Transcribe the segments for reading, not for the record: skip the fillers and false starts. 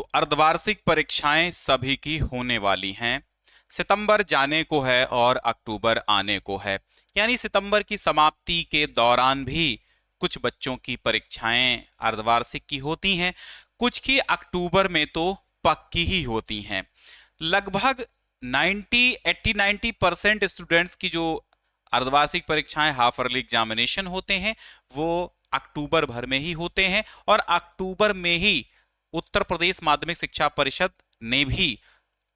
तो अर्धवार्षिक परीक्षाएं सभी की होने वाली हैं। सितंबर जाने को है और अक्टूबर आने को है, यानी सितंबर की समाप्ति के दौरान भी कुछ बच्चों की परीक्षाएं अर्धवार्षिक की होती हैं, कुछ की अक्टूबर में तो पक्की ही होती हैं। लगभग 90 स्टूडेंट्स की जो अर्धवार्षिक परीक्षाएं हाफ ईयरली एग्जामिनेशन होते हैं वो अक्टूबर भर में ही होते हैं, और अक्टूबर में ही उत्तर प्रदेश माध्यमिक शिक्षा परिषद ने भी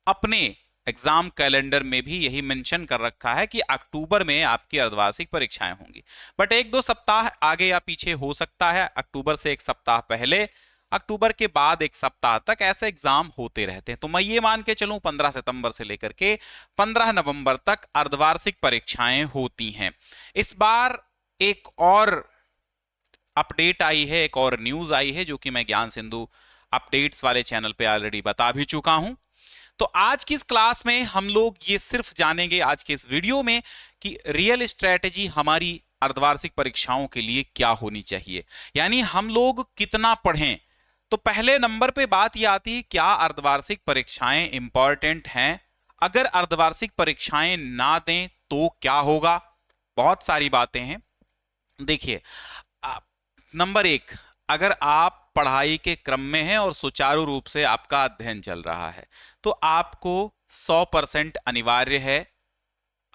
अपने एग्जाम कैलेंडर में भी यही मेंशन कर रखा है कि अक्टूबर में आपकी अर्धवार्षिक परीक्षाएं होंगी। बट 1-2 सप्ताह आगे या पीछे हो सकता है, अक्टूबर से 1 सप्ताह पहले, अक्टूबर के बाद 1 सप्ताह तक ऐसे एग्जाम होते रहते हैं। तो मैं ये मान के चलूं 15 सितंबर से लेकर के 15 नवंबर तक अर्धवार्षिक परीक्षाएं होती हैं। इस बार एक और अपडेट आई है, एक और न्यूज आई है, जो कि मैं ज्ञान सिंधु अपडेट्स वाले चैनल पे ऑलरेडी बता भी चुका हूं। तो आज की इस क्लास में हम लोग ये सिर्फ जानेंगे, आज के इस वीडियो में, कि रियल स्ट्रेटेजी हमारी अर्धवार्षिक परीक्षाओं के लिए क्या होनी चाहिए, यानी हम लोग कितना पढ़ें। तो पहले नंबर पे बात ये आती है, क्या अर्धवार्षिक परीक्षाएं इंपॉर्टेंट हैं? अगर अर्धवार्षिक परीक्षाएं ना दें तो क्या होगा? बहुत सारी बातें हैं। देखिए, नंबर 1, अगर आप पढ़ाई के क्रम में हैं और सुचारू रूप से आपका अध्ययन चल रहा है तो आपको 100% अनिवार्य है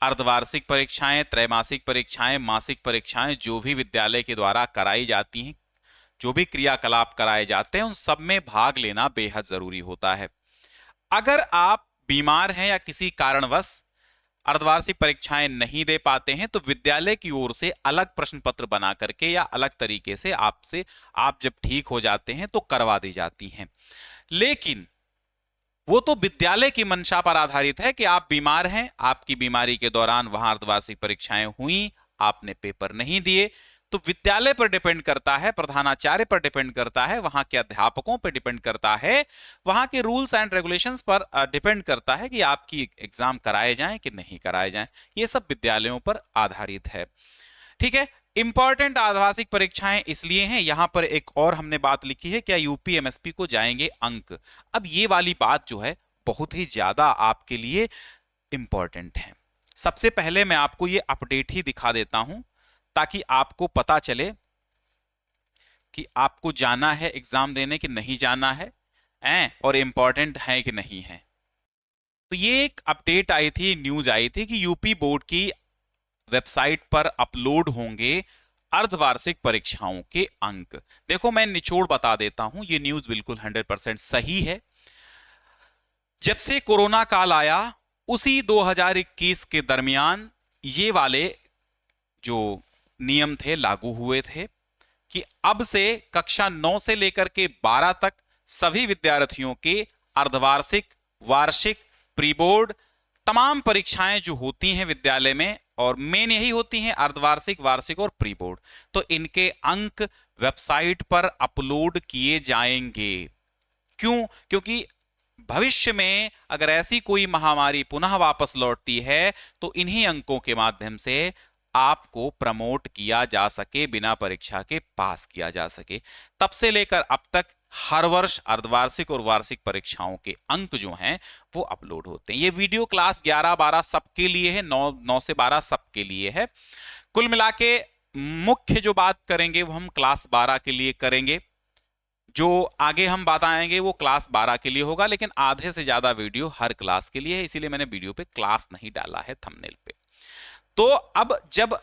अर्धवार्षिक परीक्षाएं, त्रैमासिक परीक्षाएं, मासिक परीक्षाएं जो भी विद्यालय के द्वारा कराई जाती हैं, जो भी क्रियाकलाप कराए जाते हैं, उन सब में भाग लेना बेहद जरूरी होता है। अगर आप बीमार हैं या किसी कारणवश अर्धवार्षिक परीक्षाएं नहीं दे पाते हैं तो विद्यालय की ओर से अलग प्रश्न पत्र बना करके या अलग तरीके से आप जब ठीक हो जाते हैं तो करवा दी जाती हैं। लेकिन वो तो विद्यालय की मंशा पर आधारित है कि आप बीमार हैं, आपकी बीमारी के दौरान वहां अर्धवार्षिक परीक्षाएं हुई, आपने पेपर नहीं दिए, तो विद्यालय पर डिपेंड करता है, प्रधानाचार्य पर डिपेंड करता है, वहां के अध्यापकों पर डिपेंड करता है, वहां के रूल्स एंड रेगुलेशंस पर डिपेंड करता है कि आपकी एग्जाम कराए जाएं कि नहीं कराए जाएं। ये सब विद्यालयों पर आधारित है। ठीक है, इंपॉर्टेंट अर्धवार्षिक परीक्षाएं इसलिए हैं। यहां पर एक और हमने बात लिखी है, क्या यूपी एमएसपी को जाएंगे अंक? अब ये वाली बात जो है बहुत ही ज्यादा आपके लिए इंपॉर्टेंट है। सबसे पहले मैं आपको ये अपडेट ही दिखा देता हूं ताकि आपको पता चले कि आपको जाना है एग्जाम देने कि नहीं जाना है, और इंपॉर्टेंट है कि नहीं है। तो ये एक अपडेट आई थी, न्यूज आई थी कि यूपी बोर्ड की वेबसाइट पर अपलोड होंगे अर्धवार्षिक परीक्षाओं के अंक। देखो, मैं निचोड़ बता देता हूं, ये न्यूज बिल्कुल 100% सही है। जब से कोरोना काल आया उसी 2021 के दरमियान ये वाले जो नियम थे लागू हुए थे कि अब से कक्षा 9 से लेकर के 12 तक सभी विद्यार्थियों के अर्धवार्षिक, वार्षिक, प्री बोर्ड तमाम परीक्षाएं जो होती हैं विद्यालय में, और मेन यही होती हैं अर्धवार्षिक, वार्षिक और प्री बोर्ड, तो इनके अंक वेबसाइट पर अपलोड किए जाएंगे। क्यों? क्योंकि भविष्य में अगर ऐसी कोई महामारी पुनः वापस लौटती है तो इन्हीं अंकों के माध्यम से आपको प्रमोट किया जा सके, बिना परीक्षा के पास किया जा सके। तब से लेकर अब तक हर वर्ष अर्धवार्षिक और वार्षिक परीक्षाओं के अंक जो हैं वो अपलोड होते हैं। ये वीडियो क्लास 11-12 सबके लिए है, 9 से 12 सबके लिए है। कुल मिला के मुख्य जो बात करेंगे वो हम क्लास 12 के लिए करेंगे, जो आगे हम बताएंगे वो क्लास 12 के लिए होगा, लेकिन आधे से ज्यादा वीडियो हर क्लास के लिए है, इसीलिए मैंने वीडियो पे क्लास नहीं डाला है थंबनेल पे। तो अब जब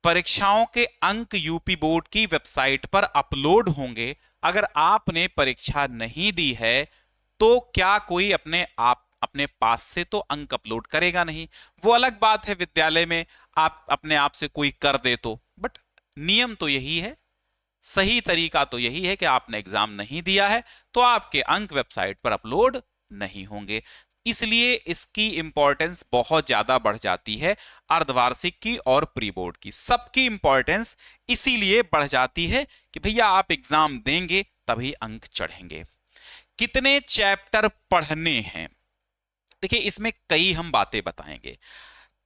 परीक्षाओं के अंक यूपी बोर्ड की वेबसाइट पर अपलोड होंगे, अगर आपने परीक्षा नहीं दी है तो क्या कोई अपने पास से तो अंक अपलोड करेगा नहीं। वो अलग बात है विद्यालय में आप अपने आप से कोई कर दे तो, बट नियम तो यही है, सही तरीका तो यही है कि आपने एग्जाम नहीं दिया है तो आपके अंक वेबसाइट पर अपलोड नहीं होंगे। इसलिए इसकी इंपॉर्टेंस बहुत ज्यादा बढ़ जाती है, अर्धवार्षिक की और प्री बोर्ड की, सबकी इंपॉर्टेंस इसीलिए बढ़ जाती है कि भैया आप एग्जाम देंगे तभी अंक चढ़ेंगे। कितने चैप्टर पढ़ने हैं? देखिए, इसमें कई हम बातें बताएंगे।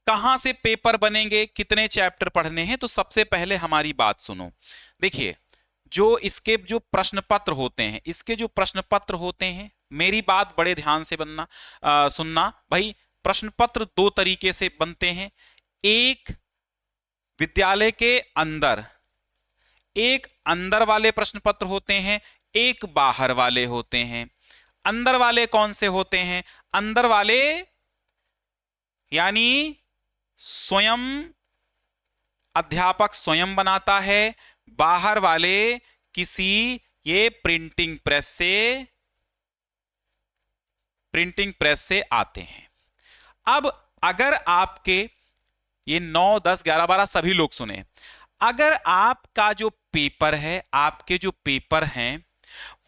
कहां से पेपर बनेंगे, कितने चैप्टर पढ़ने हैं, तो सबसे पहले हमारी बात सुनो। देखिए, जो इसके जो प्रश्न पत्र होते हैं, इसके जो प्रश्न पत्र होते हैं, मेरी बात बड़े ध्यान से सुनना भाई। प्रश्न पत्र दो तरीके से बनते हैं। एक विद्यालय के अंदर, एक अंदर वाले प्रश्न पत्र होते हैं, एक बाहर वाले होते हैं। अंदर वाले कौन से होते हैं? अंदर वाले यानी स्वयं अध्यापक स्वयं बनाता है, बाहर वाले किसी ये प्रिंटिंग प्रेस से आते हैं। अब अगर आपके ये 9, 10, 11, 12 सभी लोग सुने, अगर आपका जो पेपर है, आपके जो पेपर हैं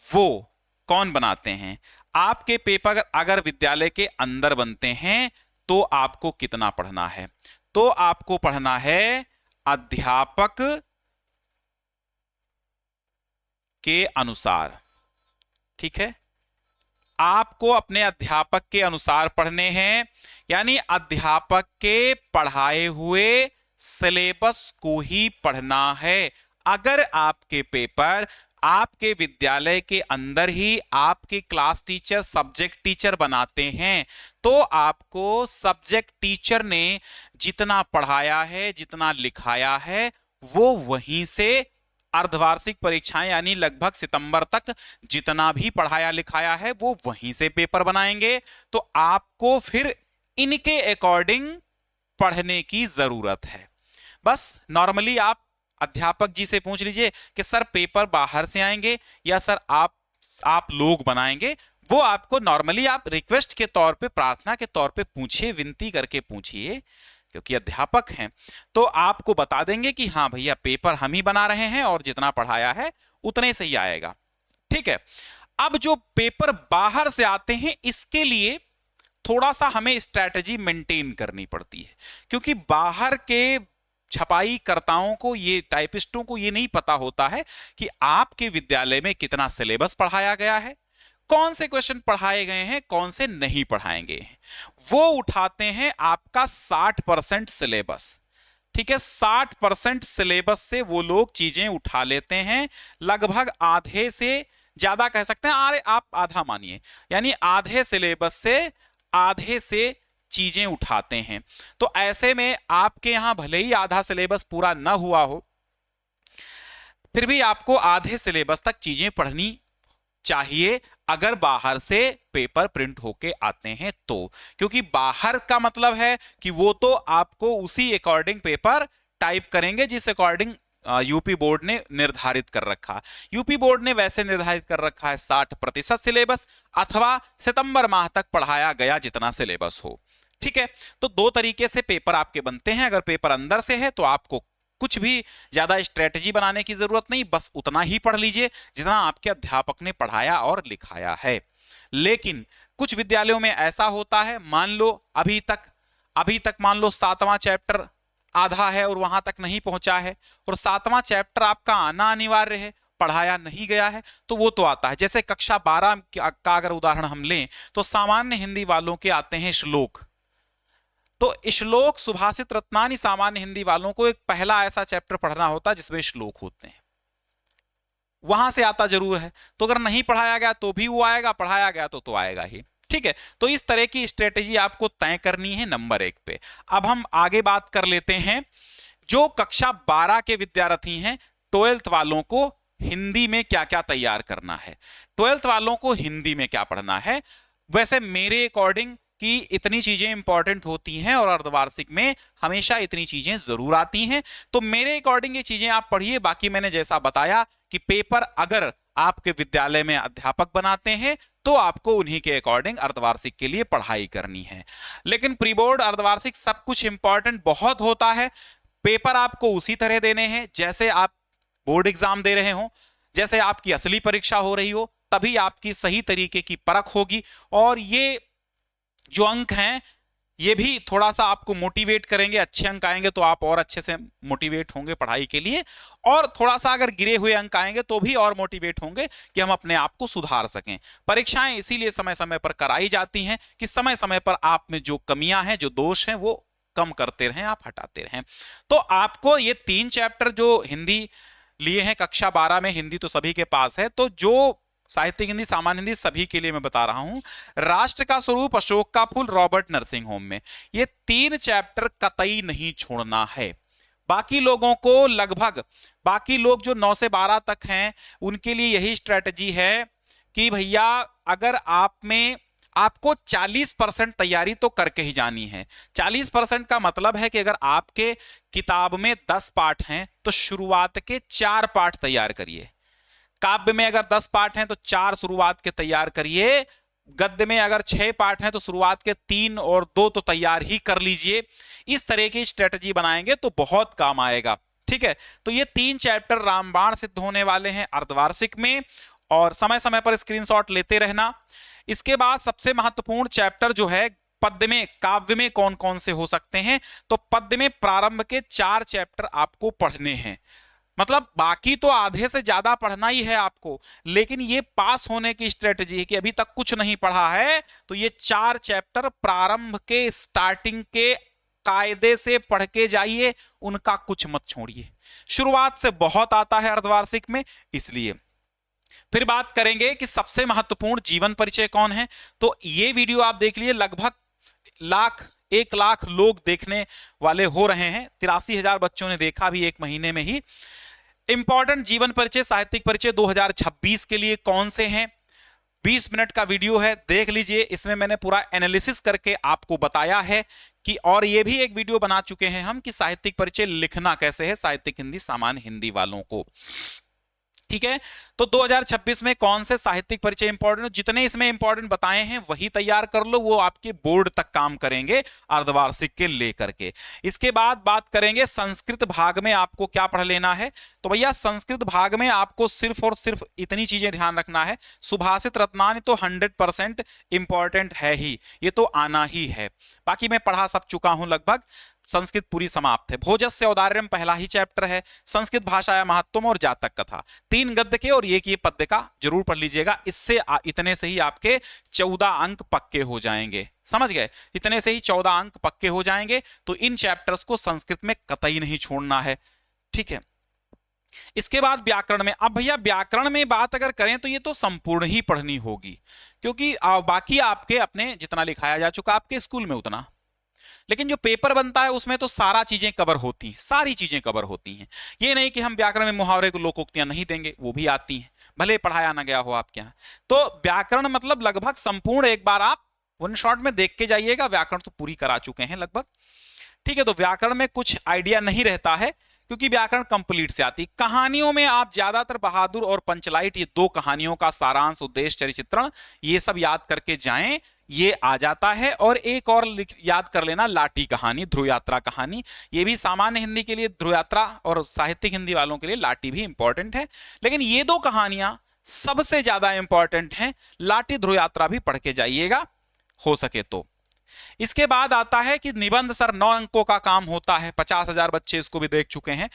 वो कौन बनाते हैं? आपके पेपर अगर विद्यालय के अंदर बनते हैं तो आपको कितना पढ़ना है? तो आपको पढ़ना है अध्यापक के अनुसार। ठीक है, आपको अपने अध्यापक के अनुसार पढ़ने हैं, यानी अध्यापक के पढ़ाए हुए सिलेबस को ही पढ़ना है। अगर आपके पेपर आपके विद्यालय के अंदर ही आपके क्लास टीचर, सब्जेक्ट टीचर बनाते हैं, तो आपको सब्जेक्ट टीचर ने जितना पढ़ाया है, जितना लिखाया है, वो वहीं से अर्धवार्षिक परीक्षाएं यानी लगभग सितंबर तक जितना भी पढ़ाया लिखाया है वो वहीं से पेपर बनाएंगे। तो आपको फिर इनके अकॉर्डिंग पढ़ने की जरूरत है। बस नॉर्मली आप अध्यापक जी से पूछ लीजिए कि सर पेपर बाहर से आएंगे या सर आप लोग बनाएंगे। वो आपको नॉर्मली आप रिक्वेस्ट के तौर पे, प्रार्थना के तौर पे पूछिए, विनती करके पूछिए, क्योंकि अध्यापक हैं तो आपको बता देंगे कि हाँ भैया पेपर हम ही बना रहे हैं और जितना पढ़ाया है उतने से ही आएगा। ठीक है, अब जो पेपर बाहर से आते हैं इसके लिए थोड़ा सा हमें स्ट्रैटेजी मेंटेन करनी पड़ती है, क्योंकि बाहर के छपाई कर्ताओं को, ये टाइपिस्टों को ये नहीं पता होता है कि आपके विद्यालय में कितना सिलेबस पढ़ाया गया है, कौन से क्वेश्चन पढ़ाए गए हैं, कौन से नहीं पढ़ाएंगे हैं। वो उठाते हैं आपका 60% सिलेबस। ठीक है, 60% सिलेबस से वो लोग चीजें उठा लेते हैं, लगभग आधे से ज्यादा कह सकते हैं, अरे आप आधा मानिए, यानी आधे सिलेबस से आधे से चीजें उठाते हैं। तो ऐसे में आपके यहां भले ही आधा सिलेबस पूरा ना हुआ हो, फिर भी आपको आधे सिलेबस तक चीजें पढ़नी चाहिए अगर बाहर से पेपर प्रिंट होके आते हैं तो। क्योंकि बाहर का मतलब है कि वो तो आपको उसी अकॉर्डिंग पेपर टाइप करेंगे जिस अकॉर्डिंग यूपी बोर्ड ने निर्धारित कर रखा। यूपी बोर्ड ने वैसे निर्धारित कर रखा है 60% सिलेबस, अथवा सितंबर माह तक पढ़ाया गया जितना सिलेबस हो। ठीक है, तो दो तरीके से पेपर आपके बनते हैं। अगर पेपर अंदर से है तो आपको कुछ भी ज्यादा स्ट्रेटजी बनाने की जरूरत नहीं, बस उतना ही पढ़ लीजिए जितना आपके अध्यापक ने पढ़ाया और लिखाया है। लेकिन कुछ विद्यालयों में ऐसा होता है, मान लो अभी तक मान लो 7वां चैप्टर आधा है और वहां तक नहीं पहुंचा है, और 7वां चैप्टर आपका आना अनिवार्य है, पढ़ाया नहीं गया है, तो वो तो आता है। जैसे कक्षा 12 का अगर उदाहरण हम लें तो सामान्य हिंदी वालों के आते हैं श्लोक। तो श्लोक, सुभाषित, रत्नानी सामान्य हिंदी वालों को एक पहला ऐसा चैप्टर पढ़ना होता है जिसमें श्लोक होते हैं, वहां से आता जरूर है। तो अगर नहीं पढ़ाया गया तो भी वो आएगा, पढ़ाया गया तो आएगा ही। ठीक है, तो इस तरह की स्ट्रेटेजी आपको तय करनी है नंबर 1 पे। अब हम आगे बात कर लेते हैं, जो कक्षा 12 के विद्यार्थी हैं, 12th वालों को हिंदी में क्या क्या तैयार करना है, 12th वालों को हिंदी में क्या पढ़ना है। वैसे मेरे अकॉर्डिंग कि इतनी चीजें इंपॉर्टेंट होती हैं और अर्धवार्षिक में हमेशा इतनी चीजें जरूर आती हैं, तो मेरे अकॉर्डिंग ये चीजें आप पढ़िए। बाकी मैंने जैसा बताया कि पेपर अगर आपके विद्यालय में अध्यापक बनाते हैं तो आपको उन्हीं के अकॉर्डिंग अर्धवार्षिक के लिए पढ़ाई करनी है। लेकिन प्री बोर्ड, अर्धवार्षिक सब कुछ इंपॉर्टेंट बहुत होता है। पेपर आपको उसी तरह देने हैं जैसे आप बोर्ड एग्जाम दे रहे हो, जैसे आपकी असली परीक्षा हो रही हो, तभी आपकी सही तरीके की परख होगी। और ये जो अंक हैं ये भी थोड़ा सा आपको मोटिवेट करेंगे। अच्छे अंक आएंगे तो आप और अच्छे से मोटिवेट होंगे पढ़ाई के लिए, और थोड़ा सा अगर गिरे हुए अंक आएंगे तो भी और मोटिवेट होंगे कि हम अपने आप को सुधार सकें। परीक्षाएं इसीलिए समय समय पर कराई जाती हैं कि समय समय पर आप में जो कमियां हैं, जो दोष हैं, वो कम करते रहें, आप हटाते रहें। तो आपको ये 3 चैप्टर जो हिंदी लिए हैं कक्षा 12 में, हिंदी तो सभी के पास है, तो जो साहित्यिक हिंदी, सामान्य हिंदी सभी के लिए मैं बता रहा हूं। राष्ट्र का स्वरूप, अशोक का फूल, रॉबर्ट नरसिंह होम में, ये 3 चैप्टर कतई नहीं छोड़ना है। बाकी लोगों को लगभग, बाकी लोग जो 9 से 12 तक हैं उनके लिए यही स्ट्रेटजी है कि भैया अगर आपको 40% तैयारी तो करके ही जानी है। 40% का मतलब है कि अगर आपके किताब में 10 पाठ हैं तो शुरुआत के 4 पाठ तैयार करिए। काव्य में अगर 10 पाठ हैं तो 4 शुरुआत के तैयार करिए। गद्य में अगर 6 पाठ हैं तो शुरुआत के 3 और 2 तो तैयार ही कर लीजिए। इस तरह की स्ट्रेटजी बनाएंगे तो बहुत काम आएगा। ठीक है, तो ये 3 चैप्टर रामबाण सिद्ध होने वाले हैं अर्धवार्षिक में, और समय समय पर स्क्रीनशॉट लेते रहना। इसके बाद सबसे महत्वपूर्ण चैप्टर जो है पद्य में, काव्य में कौन कौन से हो सकते हैं, तो पद्य में प्रारंभ के 4 चैप्टर आपको पढ़ने हैं। मतलब बाकी तो आधे से ज्यादा पढ़ना ही है आपको, लेकिन ये पास होने की स्ट्रेटजी है कि अभी तक कुछ नहीं पढ़ा है तो ये 4 चैप्टर प्रारंभ के, स्टार्टिंग के कायदे से पढ़ के जाइए, उनका कुछ मत छोड़िए। शुरुआत से बहुत आता है अर्धवार्षिक में, इसलिए। फिर बात करेंगे कि सबसे महत्वपूर्ण जीवन परिचय कौन है, तो ये वीडियो आप देख लिए, लगभग 1 लाख लोग देखने वाले हो रहे हैं, 83,000 बच्चों ने देखा भी 1 महीने में ही। इंपॉर्टेंट जीवन परिचय, साहित्यिक परिचय 2026 के लिए कौन से हैं, 20 मिनट का वीडियो है, देख लीजिए। इसमें मैंने पूरा एनालिसिस करके आपको बताया है कि, और ये भी एक वीडियो बना चुके हैं हम कि साहित्यिक परिचय लिखना कैसे है साहित्यिक हिंदी, सामान्य हिंदी वालों को। ठीक है, तो 2026 में कौन से साहित्यिक परिचय इंपॉर्टेंट, जितने इसमें इंपॉर्टेंट बताए हैं वही तैयार कर लो, वो आपके बोर्ड तक काम करेंगे अर्धवार्षिक के लेकर के। इसके बाद बात करेंगे संस्कृत भाग में आपको क्या पढ़ लेना है, तो भैया संस्कृत भाग में आपको सिर्फ और सिर्फ इतनी चीजें ध्यान रखना है। सुभाषित रत्नानि तो 100% इंपॉर्टेंट है ही, ये तो आना ही है, बाकी मैं पढ़ा सब चुका हूं लगभग। संस्कृत पूरी समाप्त है। भोजस्य औदार्यम पहला ही चैप्टर है। संस्कृत भाषाया महत्वम और जातक कथा, 3 गद्य के और 1 ये पद्य का जरूर पढ़ लीजिएगा। इससे इतने से ही आपके 14 अंक पक्के हो जाएंगे, समझ गए, इतने से ही 14 अंक पक्के हो जाएंगे। तो इन चैप्टर्स को संस्कृत में कतई नहीं छोड़ना है। ठीक है, इसके बाद व्याकरण में, अब भैया व्याकरण में बात अगर करें तो ये तो संपूर्ण ही पढ़नी होगी, क्योंकि बाकी आपके अपने जितना लिखाया जा चुका आपके स्कूल में उतना, लेकिन जो पेपर बनता है उसमें तो सारा चीजें कवर होती हैं, सारी चीजें कवर होती हैं। ये नहीं कि हम व्याकरण में मुहावरे को लोकोक्तियां नहीं देंगे, वो भी आती हैं, भले पढ़ाया ना गया हो आपके यहाँ। तो व्याकरण मतलब लगभग संपूर्ण एक बार आप 1 शॉट में देख के जाइएगा, व्याकरण तो पूरी करा चुके हैं लगभग। ठीक है, तो व्याकरण में कुछ आइडिया नहीं रहता है क्योंकि व्याकरण कंप्लीट से आती। कहानियों में आप ज्यादातर बहादुर और पंचलाइट, ये 2 कहानियों का सारांश, उद्देश्य, चरित्रण, ये सब याद करके जाएं, ये आ जाता है। और एक और याद कर लेना, लाठी कहानी, ध्रुव यात्रा कहानी, ये भी सामान्य हिंदी के लिए ध्रुव यात्रा और साहित्यिक हिंदी वालों के लिए लाठी भी इंपॉर्टेंट है, लेकिन ये 2 कहानियां सबसे ज्यादा इंपॉर्टेंट हैं। लाठी, ध्रुव यात्रा भी पढ़ के जाइएगा हो सके तो। इसके बाद आता है कि निबंध सर 9 अंकों का काम होता है, 50,000 बच्चे इसको भी देख चुके हैं।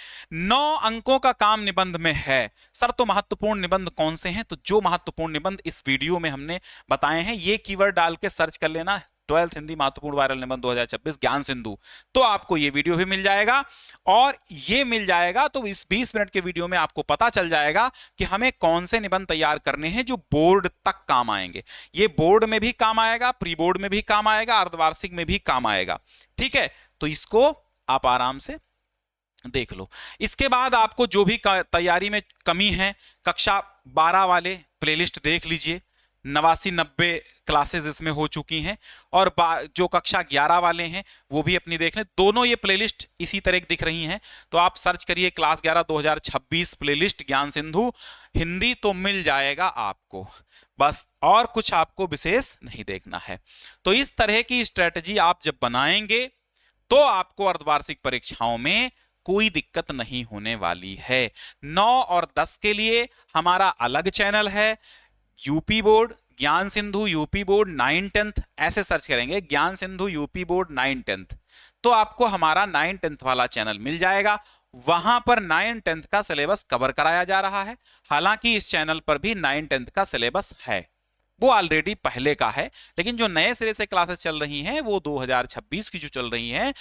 9 अंकों का काम निबंध में है सर, तो महत्वपूर्ण निबंध कौन से हैं, तो जो महत्वपूर्ण निबंध इस वीडियो में हमने बताए हैं, ये कीवर्ड डाल के सर्च कर लेना, 12th हिंदी महत्वपूर्ण वायरल निबंध 2026 ज्ञान सिंधु, तो आपको ये वीडियो भी मिल जाएगा। और ये मिल जाएगा तो इस 20 मिनट के वीडियो में आपको पता चल जाएगा कि हमें कौन से निबंध तैयार करने हैं जो बोर्ड तक काम आएंगे। ये बोर्ड में भी काम आएगा, प्री बोर्ड में भी काम आएगा, अर्धवार्षिक में भी काम आएगा। ठीक है, तो इसको आप आराम से देख लो। इसके बाद आपको जो भी तैयारी में कमी है, कक्षा 12 वाले प्लेलिस्ट देख लीजिए, 89-90 क्लासेस इसमें हो चुकी हैं, और जो कक्षा 11 वाले हैं वो भी अपनी देख लें। दोनों ये प्लेलिस्ट इसी तरह की दिख रही हैं, तो आप सर्च करिए क्लास 11 2026 प्लेलिस्ट ज्ञान सिंधु हिंदी, तो मिल जाएगा आपको, बस और कुछ आपको विशेष नहीं देखना है। तो इस तरह की स्ट्रेटजी आप जब बनाएंगे तो आपको अर्धवार्षिक परीक्षाओं में कोई दिक्कत नहीं होने वाली है। 9 और 10 के लिए हमारा अलग चैनल है, यूपी बोर्ड ज्ञान सिंधु यूपी बोर्ड 9-10, ऐसे सर्च करेंगे ज्ञान सिंधु यूपी बोर्ड 9-10, तो आपको हमारा 9-10 वाला चैनल मिल जाएगा। वहां पर 9-10 का सिलेबस कवर कराया जा रहा है। हालांकि इस चैनल पर भी 9-10 का सिलेबस है, वो ऑलरेडी पहले का है, लेकिन जो नए सिरे से क्लासेस चल रही हैं वो 2026 की जो चल रही हैं,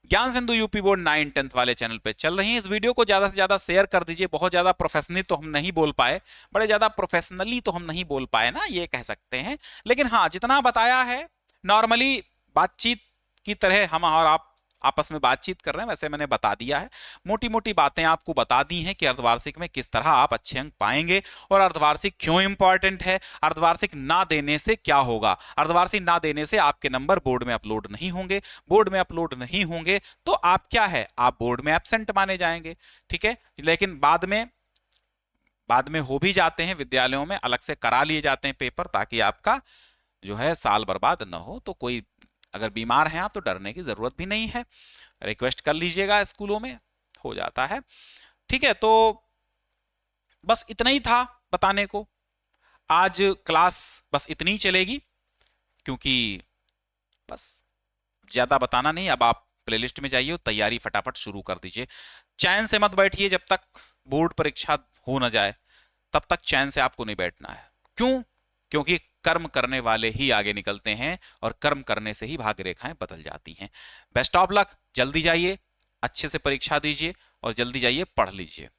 ज्ञान सिंधु यूपी बोर्ड 9 10th वाले चैनल पे चल रही है। इस वीडियो को ज्यादा से ज्यादा शेयर कर दीजिए। बहुत ज्यादा प्रोफेशनली तो हम नहीं बोल पाए, बड़े ज्यादा प्रोफेशनली तो हम नहीं बोल पाए ना, ये कह सकते हैं, लेकिन हाँ जितना बताया है नॉर्मली बातचीत की तरह हम और आप आपस में बातचीत कर रहे हैं वैसे मैंने बता दिया है। मोटी मोटी बातें आपको बता दी हैं कि अर्धवार्षिक में किस तरह आप अच्छे अंक पाएंगे और अर्धवार्षिक क्यों इंपॉर्टेंट है, अर्धवार्षिक ना देने से क्या होगा। अर्धवार्षिक ना देने से आपके नंबर बोर्ड में अपलोड नहीं होंगे, बोर्ड में अपलोड नहीं होंगे तो आप क्या है, आप बोर्ड में एब्सेंट माने जाएंगे। ठीक है, लेकिन बाद में हो भी जाते हैं, विद्यालयों में अलग से करा लिए जाते हैं पेपर, ताकि आपका जो है साल बर्बाद न हो। तो कोई अगर बीमार हैं आप तो डरने की जरूरत भी नहीं है, रिक्वेस्ट कर लीजिएगा, स्कूलों में हो जाता है। ठीक है, तो बस इतना ही था बताने को। आज क्लास बस इतनी ही चलेगी, क्योंकि बस ज्यादा बताना नहीं। अब आप प्लेलिस्ट में जाइए, तैयारी फटाफट शुरू कर दीजिए। चैन से मत बैठिए जब तक बोर्ड परीक्षा हो ना जाए, तब तक चैन से आपको नहीं बैठना है। क्यों? क्योंकि कर्म करने वाले ही आगे निकलते हैं और कर्म करने से ही भाग्य रेखाएं बदल जाती हैं। बेस्ट ऑफ लक, जल्दी जाइए, अच्छे से परीक्षा दीजिए और जल्दी जाइए पढ़ लीजिए।